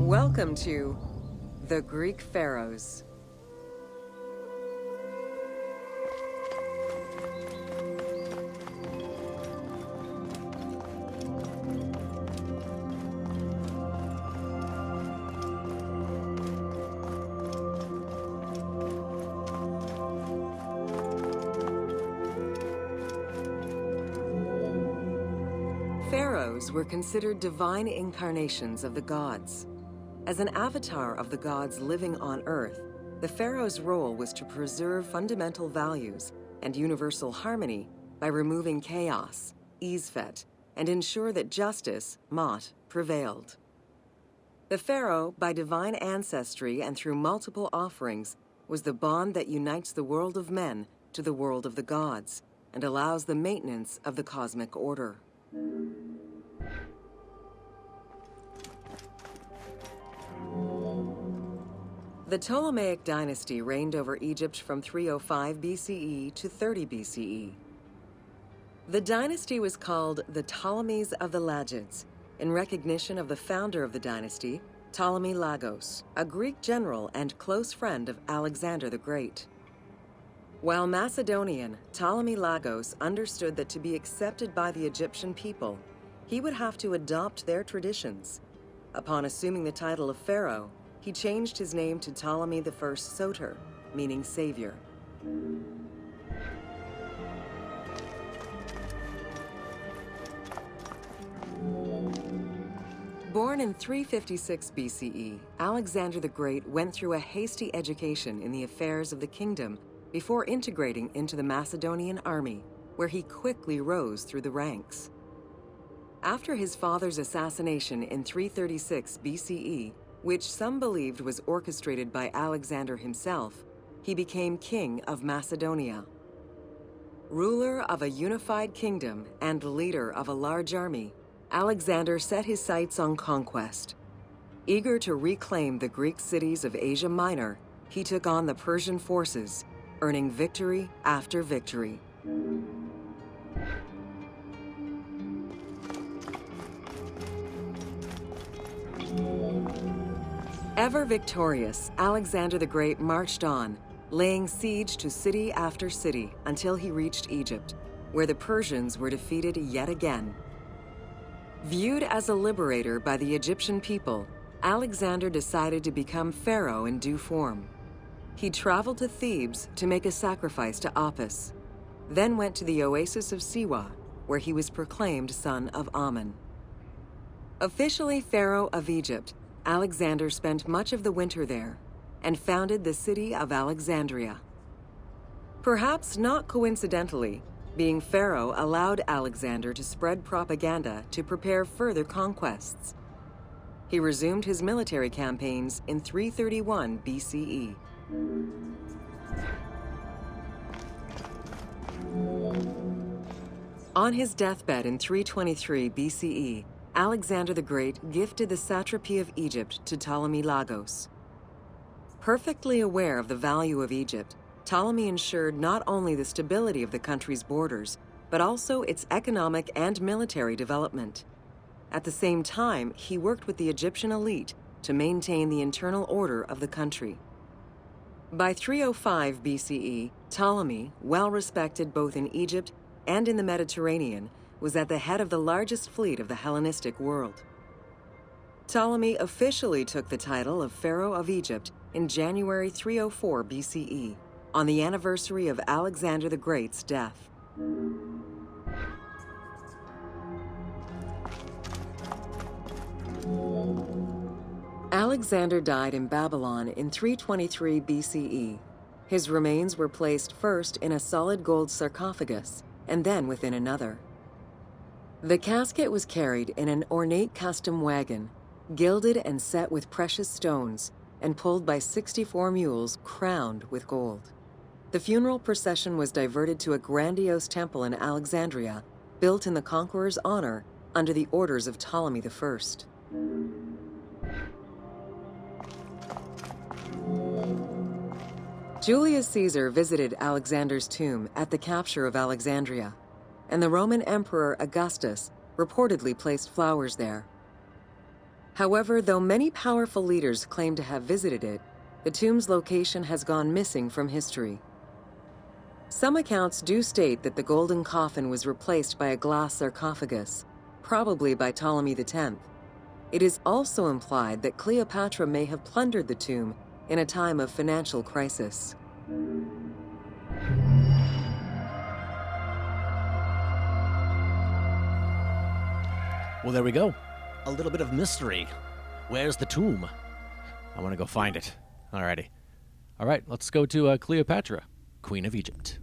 Welcome to the Greek Pharaohs. Pharaohs were considered divine incarnations of the gods. As an avatar of the gods living on Earth, the pharaoh's role was to preserve fundamental values and universal harmony by removing chaos, Isfet, and ensure that justice, Mot, prevailed. The pharaoh, by divine ancestry and through multiple offerings, was the bond that unites the world of men to the world of the gods and allows the maintenance of the cosmic order. The Ptolemaic Dynasty reigned over Egypt from 305 BCE to 30 BCE. The dynasty was called the Ptolemies of the Lagids, in recognition of the founder of the dynasty, Ptolemy Lagos, a Greek general and close friend of Alexander the Great. While Macedonian, Ptolemy Lagos understood that to be accepted by the Egyptian people, he would have to adopt their traditions. Upon assuming the title of pharaoh, he changed his name to Ptolemy the Soter, meaning savior. Born in 356 BCE, Alexander the Great went through a hasty education in the affairs of the kingdom before integrating into the Macedonian army, where he quickly rose through the ranks. After his father's assassination in 336 BCE, which some believed was orchestrated by Alexander himself, he became king of Macedonia. Ruler of a unified kingdom and leader of a large army, Alexander set his sights on conquest. Eager to reclaim the Greek cities of Asia Minor, he took on the Persian forces, earning victory after victory. Ever victorious, Alexander the Great marched on, laying siege to city after city until he reached Egypt, where the Persians were defeated yet again. Viewed as a liberator by the Egyptian people, Alexander decided to become pharaoh in due form. He traveled to Thebes to make a sacrifice to Apis, then went to the oasis of Siwa, where he was proclaimed son of Amun. Officially pharaoh of Egypt, Alexander spent much of the winter there and founded the city of Alexandria. Perhaps not coincidentally, being pharaoh allowed Alexander to spread propaganda to prepare further conquests. He resumed his military campaigns in 331 BCE. On his deathbed in 323 BCE, Alexander the Great gifted the satrapy of Egypt to Ptolemy Lagos. Perfectly aware of the value of Egypt, Ptolemy ensured not only the stability of the country's borders, but also its economic and military development. At the same time, he worked with the Egyptian elite to maintain the internal order of the country. By 305 BCE, Ptolemy, well respected both in Egypt and in the Mediterranean, was at the head of the largest fleet of the Hellenistic world. Ptolemy officially took the title of Pharaoh of Egypt in January 304 BCE, on the anniversary of Alexander the Great's death. Alexander died in Babylon in 323 BCE. His remains were placed first in a solid gold sarcophagus, and then within another. The casket was carried in an ornate custom wagon, gilded and set with precious stones, and pulled by 64 mules crowned with gold. The funeral procession was diverted to a grandiose temple in Alexandria, built in the conqueror's honor under the orders of Ptolemy the First. Julius Caesar visited Alexander's tomb at the capture of Alexandria, and the Roman Emperor Augustus reportedly placed flowers there. However, though many powerful leaders claim to have visited it, the tomb's location has gone missing from history. Some accounts do state that the golden coffin was replaced by a glass sarcophagus, probably by Ptolemy X. It is also implied that Cleopatra may have plundered the tomb in a time of financial crisis. Well, there we go. A little bit of mystery. Where's the tomb? I want to go find it. Alrighty. All right, let's go to Cleopatra, Queen of Egypt.